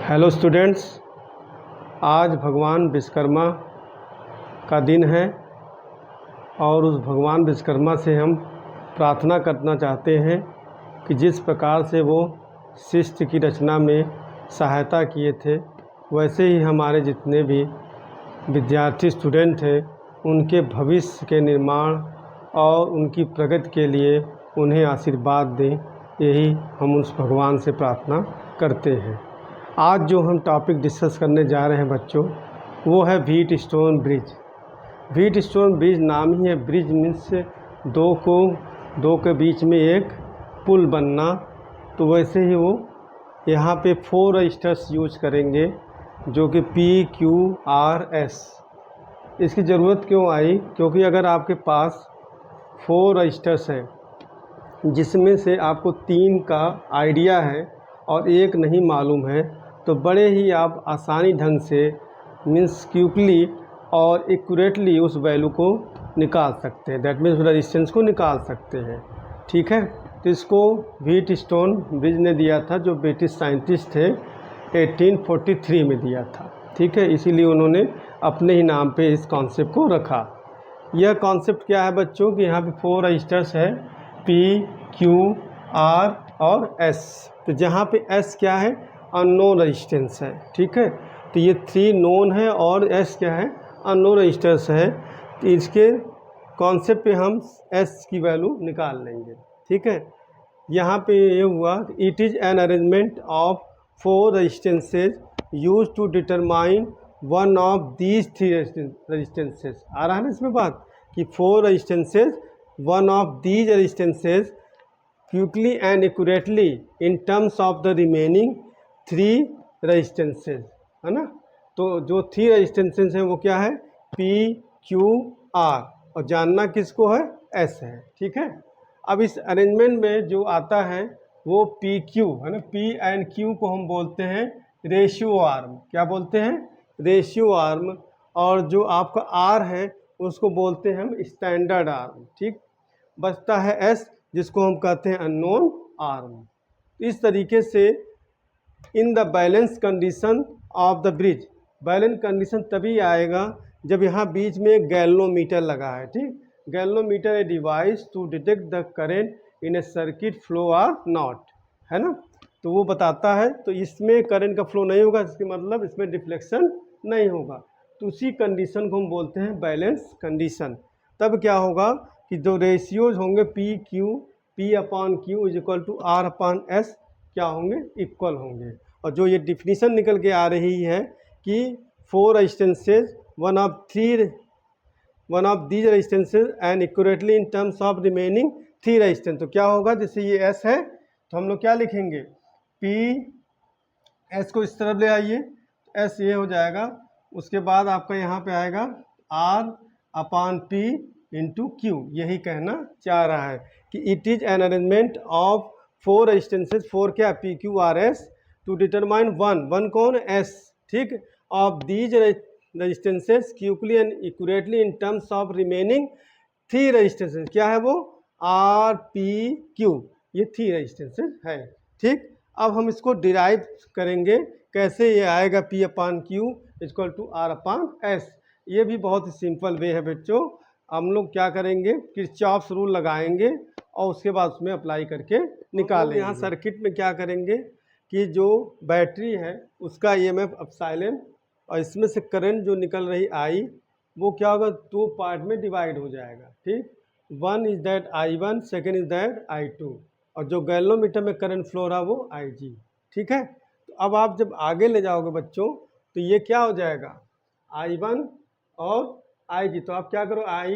Hello students, आज भगवान विश्वकर्मा का दिन है और उस भगवान विश्वकर्मा से हम प्रार्थना करना चाहते हैं कि जिस प्रकार से वो सृष्टि की रचना में सहायता किए थे, वैसे ही हमारे जितने भी विद्यार्थी स्टूडेंट हैं उनके भविष्य के निर्माण और उनकी प्रगति के लिए उन्हें आशीर्वाद दें। यही हम उस भगवान से प्रार्थना करते हैं। आज जो हम टॉपिक डिस्कस करने जा रहे हैं बच्चों, वो है wheat stone bridge. Wheat stone bridge नाम ही है, ब्रिज मीन्स दो के बीच में एक पुल बनना। तो वैसे ही वो यहाँ पे 4 रजिस्टर्स यूज करेंगे जो कि PQRS। इसकी ज़रूरत क्यों आई? क्योंकि अगर आपके पास 4 रजिस्टर्स हैं जिसमें से आपको 3 का आइडिया है और एक नहीं मालूम है, तो बड़े ही आप आसानी ढंग से मीन्स क्विकली और एक्यूरेटली उस वैल्यू को निकाल सकते हैं। दैट मीन्स रेजिस्टेंस को निकाल सकते हैं। ठीक है, तो इसको व्हीट स्टोन ब्रिज ने दिया था, जो ब्रिटिश साइंटिस्ट थे, 1843 में दिया था। ठीक है, इसीलिए उन्होंने अपने ही नाम पे इस कॉन्सेप्ट को रखा। यह कॉन्सेप्ट क्या है बच्चों कि यहाँ पे 4 रजिस्टर्स है, P, Q, R और S। तो जहाँ पे S क्या है, अननोन रेजिस्टेंस है। ठीक है, तो ये 3 नोन है और S क्या है, अननोन रेजिस्टेंस है। तो इसके कॉन्सेप्ट पे हम S की वैल्यू निकाल लेंगे। ठीक है, यहाँ पे ये हुआ, it is an arrangement of 4 resistances use to determine one of these 3 resistances. आ रहा है ना इसमें बात कि 4 resistances, one of these resistances quickly and accurately in terms of the remaining 3 resistances, है ना। तो जो 3 रजिस्टेंसेज हैं वो क्या है, PQR, और जानना किसको है, S है। ठीक है, अब इस अरेंजमेंट में जो आता है वो PQ है ना। P एंड Q को हम बोलते हैं रेशियो आर्म। क्या बोलते हैं, रेशियो आर्म। और जो आपका R है उसको बोलते हैं हम स्टैंडर्ड आर्म। ठीक, बचता है S जिसको हम कहते हैं अननोन आर्म। इस तरीके से in the balance condition of the bridge, balance condition तभी आएगा जब यहाँ बीच में एक गैल्वेनोमीटर लगा है। ठीक, galvanometer a device to detect the current in a circuit flow or not, है ना। तो वो बताता है, तो इसमें करंट का फ्लो नहीं होगा, इसके मतलब इसमें डिफ्लेक्शन नहीं होगा। तो उसी कंडीशन को हम बोलते हैं बैलेंस कंडीशन। तब क्या होगा कि जो रेशियोज होंगे P/Q is equal to R/S क्या होंगे, इक्वल होंगे। और जो ये डिफिनीशन निकल के आ रही है कि 4 resistances, one of these resistances and accurately in terms of remaining 3 resistance, तो क्या होगा, जैसे ये S है तो हम लोग क्या लिखेंगे, P, S को इस तरफ ले आइए, S ये हो जाएगा। उसके बाद आपका यहाँ पे आएगा R/P इंटू Q। यही कहना चाह रहा है कि it is an arrangement of 4 resistances, 4 क्या, PQRS, टू डिटरमाइन वन कौन, S। ठीक, of these resistances quickly and accurately in terms of remaining 3 resistances. क्या है वो, RPQ, ये 3 रजिस्टेंसेज है। ठीक, अब हम इसको डिराइव करेंगे, कैसे ये आएगा P/Q इक्वल टू R/S। ये भी बहुत ही सिंपल वे है बच्चों। हम लोग क्या करेंगे, किरचॉफ्स रूल लगाएंगे और उसके बाद उसमें अप्लाई करके निकालेंगे। यहाँ सर्किट में क्या करेंगे कि जो बैटरी है उसका EMF एप्सिलॉन, और इसमें से करंट जो निकल रही I, वो क्या होगा, 2 पार्ट में डिवाइड हो जाएगा। ठीक, one is that I1, second is that I2, और जो गैल्वेनोमीटर में करंट फ्लो रहा वो IG। ठीक है, तो अब आप जब आगे ले जाओगे बच्चों तो ये क्या हो जाएगा, I1 और IG। तो आप क्या करो, I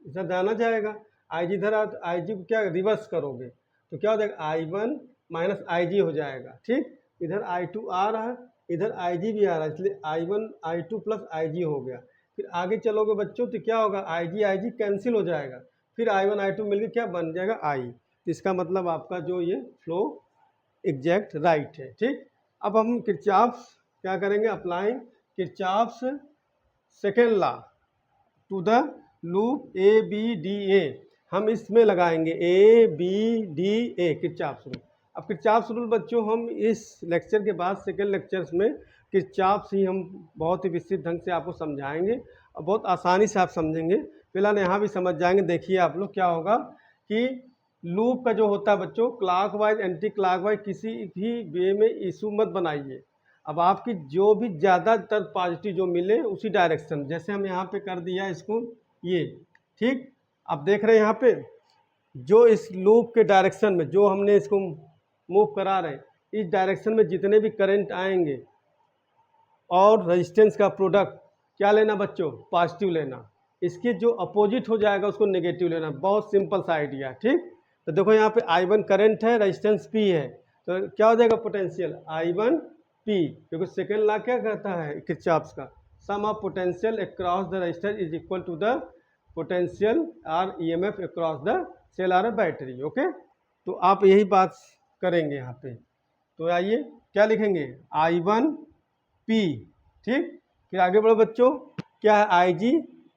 इधर जाना जाएगा, IG इधर, IG को क्या रिवर्स करोगे तो क्या हो जाएगा, I1 माइनस IG हो जाएगा। ठीक, इधर I2 आ रहा है, इधर IG भी आ रहा है, इसलिए I1 I2 प्लस IG हो गया। फिर आगे चलोगे बच्चों तो क्या होगा, IG कैंसिल हो जाएगा, फिर I1 I2 मिलकर क्या बन जाएगा, I। तो इसका मतलब आपका जो ये फ्लो एग्जैक्ट राइट है। ठीक, अब हम किरचॉफ्स क्या करेंगे, applying Kirchhoff's second law to the loop ABDA। हम इसमें लगाएंगे ABDA किरचॉफ्स रूल। अब किरचॉफ्स रूल बच्चों हम इस लेक्चर के बाद सेकेंड लेक्चर्स में किरचॉफ्स ही हम बहुत ही विस्तृत ढंग से आपको समझाएंगे और बहुत आसानी से आप समझेंगे। फिलहाल यहाँ भी समझ जाएंगे। देखिए आप लोग क्या होगा कि लूप का जो होता है बच्चों, क्लॉकवाइज एंटी क्लॉकवाइज किसी भी वे में इशू मत बनाइए। अब आपकी जो भी ज़्यादातर पॉजिटिव जो मिले उसी डायरेक्शन, जैसे हम यहाँ पे कर दिया इसको ये, ठीक। अब देख रहे हैं यहाँ पे जो इस लूप के डायरेक्शन में जो हमने इसको मूव करा रहे हैं, इस डायरेक्शन में जितने भी करंट आएंगे और रेजिस्टेंस का प्रोडक्ट क्या लेना बच्चों, पॉजिटिव लेना। इसके जो अपोजिट हो जाएगा उसको नेगेटिव लेना। बहुत सिंपल सा आइडिया, ठीक। तो देखो यहाँ पे I1 करंट है, रेजिस्टेंस P है, तो क्या हो जाएगा पोटेंशियल I1 P, क्योंकि सेकेंड लॉ क्या कहता है किरचॉफ्स का, sum of potential across the resistor is equal to the potential और EMF अक्रॉस द सेल और बैटरी। ओके, तो आप यही बात करेंगे यहाँ पे। तो आइए क्या लिखेंगे, I1 P, ठीक। फिर आगे बढ़ो बच्चों, क्या है IG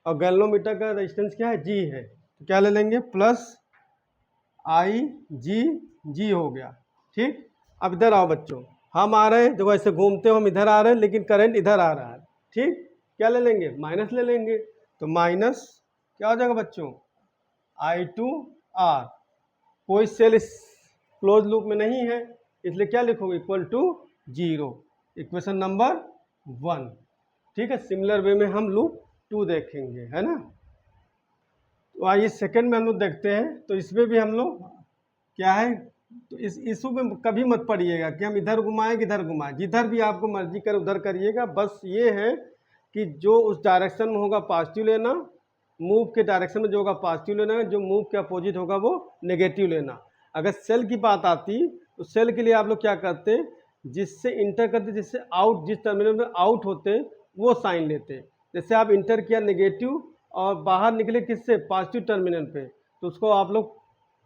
और गैल्वेनोमीटर का रेजिस्टेंस क्या है, G है, तो क्या ले लेंगे प्लस IG हो गया, ठीक। अब इधर आओ बच्चों, हम आ रहे हैं, देखो ऐसे घूमते हो हम इधर आ रहे हैं लेकिन करंट इधर आ रहा है, ठीक। क्या ले लेंगे, माइनस ले लेंगे, तो माइनस क्या हो जाएगा बच्चों I2R। कोई सेल इस क्लोज लूप में नहीं है इसलिए क्या लिखोगे, इक्वल टू 0, इक्वेशन नंबर 1, ठीक है। सिमिलर वे में हम लूप 2 देखेंगे, है ना। तो आइए सेकंड में हम लोग देखते हैं। तो इसमें भी हम लोग क्या है, तो इस इशू में कभी मत पड़िएगा कि हम इधर घुमाएं कि इधर घुमाएं, जिधर भी आपको मर्जी करे उधर करिएगा। बस ये है कि जो उस डायरेक्शन में होगा पॉजिटिव लेना, मूव के डायरेक्शन में जो होगा पॉजिटिव लेना, जो मूव के अपोजिट होगा वो नेगेटिव लेना। अगर सेल की बात आती तो सेल के लिए आप लोग क्या करते, जिससे इंटर करते, जिससे आउट, जिस टर्मिनल में आउट होते वो साइन लेते। जैसे आप इंटर किया नेगेटिव और बाहर निकले किससे, पॉजिटिव टर्मिनल पे, तो उसको आप लोग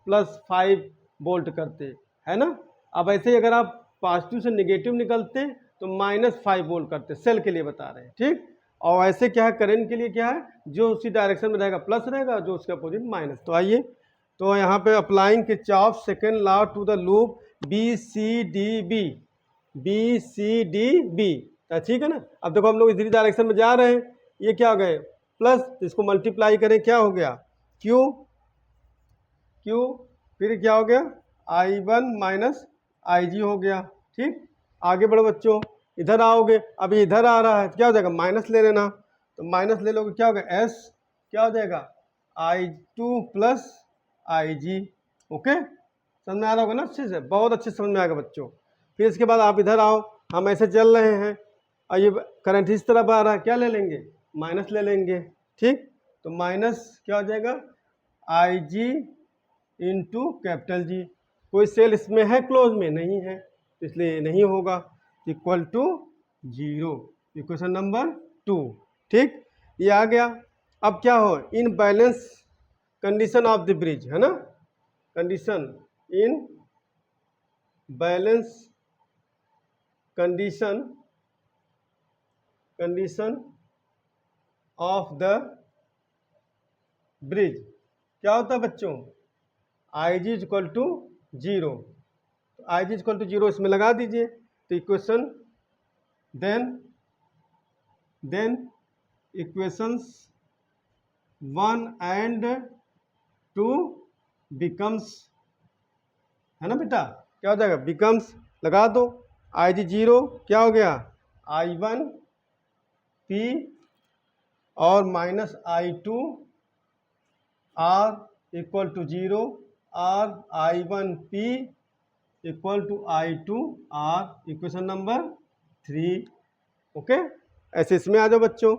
+5 वोल्ट करते, है ना। अब ऐसे ही अगर आप पॉजिटिव से नेगेटिव निकलते तो -5 वोल्ट करते, सेल के लिए बता रहे हैं, ठीक। और ऐसे क्या है, करंट के लिए क्या है, जो उसी डायरेक्शन में रहेगा प्लस रहेगा, जो उसके अपोजिट माइनस। तो आइए, तो यहाँ पे applying Kirchhoff second law to the loop BCDB, ठीक है ना। अब देखो हम लोग इसी डायरेक्शन में जा रहे हैं, ये क्या हो गए प्लस, इसको मल्टीप्लाई करें क्या हो गया Q, फिर क्या हो गया I1 माइनस IG हो गया, ठीक। आगे बढ़ो बच्चों, इधर आओगे, अभी इधर आ रहा है तो क्या हो जाएगा, माइनस ले लेना, तो माइनस ले लोगे क्या होगा S, क्या हो जाएगा I2 प्लस IG। ओके, समझ में आ रहा होगा ना अच्छे से, बहुत अच्छे समझ में आएगा बच्चों। फिर इसके बाद आप इधर आओ, हम ऐसे चल रहे हैं और ये करंट इस तरफ आ रहा है, क्या ले लेंगे, माइनस ले लेंगे, ठीक। तो माइनस क्या हो जाएगा IG इंटू कैपिटल G। कोई सेल इसमें है क्लोज में, नहीं है, इसलिए नहीं होगा, इक्वल टू 0, इक्वेशन नंबर 2, ठीक। ये आ गया। अब क्या हो, in balance condition of the bridge, है ना, condition in balance condition of the bridge क्या होता है बच्चों, IG equal to 0, IG equal to 0 इसमें लगा दीजिए, तो equation then equations 1 and 2 becomes, है ना बेटा, क्या हो जाएगा, बिकम्स लगा दो, IG 0 क्या हो गया I1 P और minus I2 R equal to 0 और I1 P equal to I2 R, equation number 3। Okay, ऐसे इसमें आ जाओ बच्चों,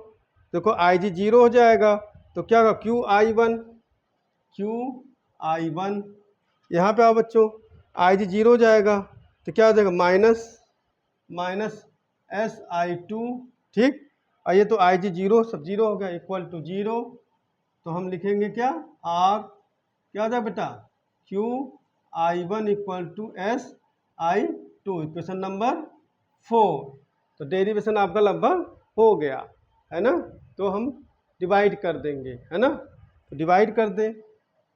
देखो IG 0 हो जाएगा तो क्या होगा QI1, यहाँ पे आओ बच्चों, IG 0 हो जाएगा तो क्या हो जाएगा माइनस SI2, ठीक। और ये तो IG 0 सब 0 हो गया, इक्वल टू 0, तो हम लिखेंगे क्या R, क्या हो जाएगा बेटा QI1 equal to SI2, equation number 4। तो डेरिवेशन आपका लगभग हो गया, है ना। तो हम डिवाइड कर देंगे, है ना, तो डिवाइड कर दें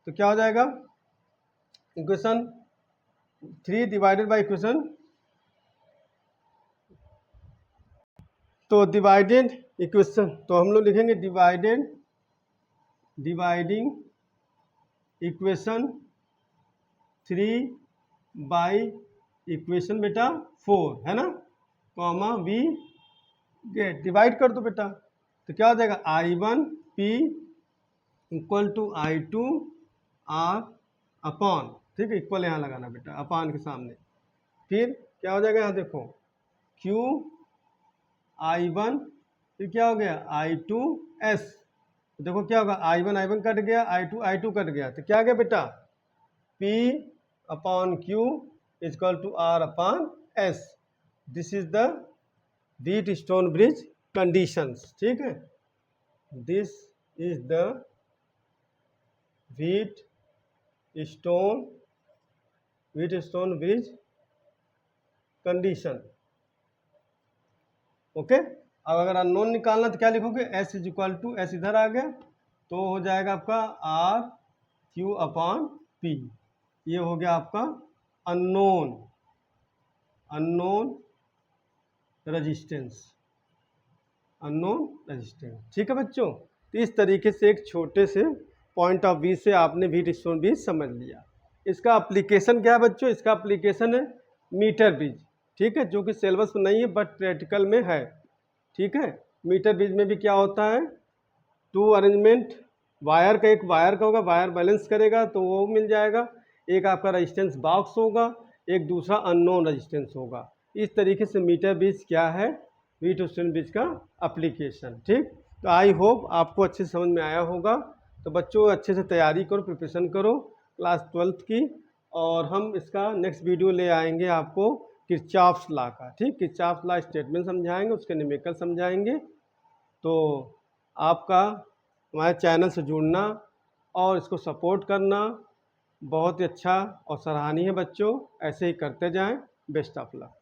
तो क्या हो जाएगा, इक्वेशन 3 डिवाइडेड बाई इक्वेशन, तो डिवाइडेड इक्वेशन, तो हम लोग लिखेंगे डिवाइडिंग इक्वेशन 3 बाई इक्वेशन बेटा 4 है ना, कॉमा वी गेट, डिवाइड कर दो बेटा, तो क्या हो जाएगा I1 P equal to I2 R upon, ठीक है, इक्वल यहाँ लगाना बेटा अपॉन के सामने, फिर क्या हो जाएगा यहाँ देखो Q I1, फिर क्या हो गया I2 S, देखो क्या होगा I1 कट गया, I2 कट गया, तो क्या आ गया बेटा P upon Q equal to R upon S। This is the Wheatstone bridge conditions, ठीक है, this is the Wheatstone bridge condition. Okay, अब अगर अननोन निकालना तो क्या लिखोगे, S is equal to, S इधर आ गया तो हो जाएगा आपका R Q अपॉन P, ये हो गया आपका अननोन रेजिस्टेंस, ठीक है बच्चों। तो इस तरीके से एक छोटे से पॉइंट ऑफ व्यू से आपने व्हीटस्टोन ब्रिज समझ लिया। इसका एप्लीकेशन क्या है बच्चों, इसका एप्लीकेशन है मीटर ब्रिज, ठीक है, जो कि सिलेबस में नहीं है बट प्रैक्टिकल में है, ठीक है। मीटर ब्रिज में भी क्या होता है, 2 अरेंजमेंट, वायर का, एक वायर का होगा, वायर बैलेंस करेगा तो वो मिल जाएगा, एक आपका रेजिस्टेंस बॉक्स होगा, एक दूसरा अननोन रेजिस्टेंस होगा। इस तरीके से मीटर ब्रिज क्या है, व्हीटस्टोन ब्रिज का एप्लीकेशन, ठीक। तो आई होप आपको अच्छे समझ में आया होगा। तो बच्चों अच्छे से तैयारी करो, प्रिपरेशन करो क्लास 12th की, और हम इसका नेक्स्ट वीडियो ले आएंगे आपको किरचॉफ्स लॉ का, ठीक, किरचॉफ्स लॉ स्टेटमेंट समझाएंगे, उसके न्यूमेरिकल समझाएंगे। तो आपका हमारे चैनल से जुड़ना और इसको सपोर्ट करना बहुत ही अच्छा और सराहनीय है बच्चों, ऐसे ही करते जाएं। Best of luck.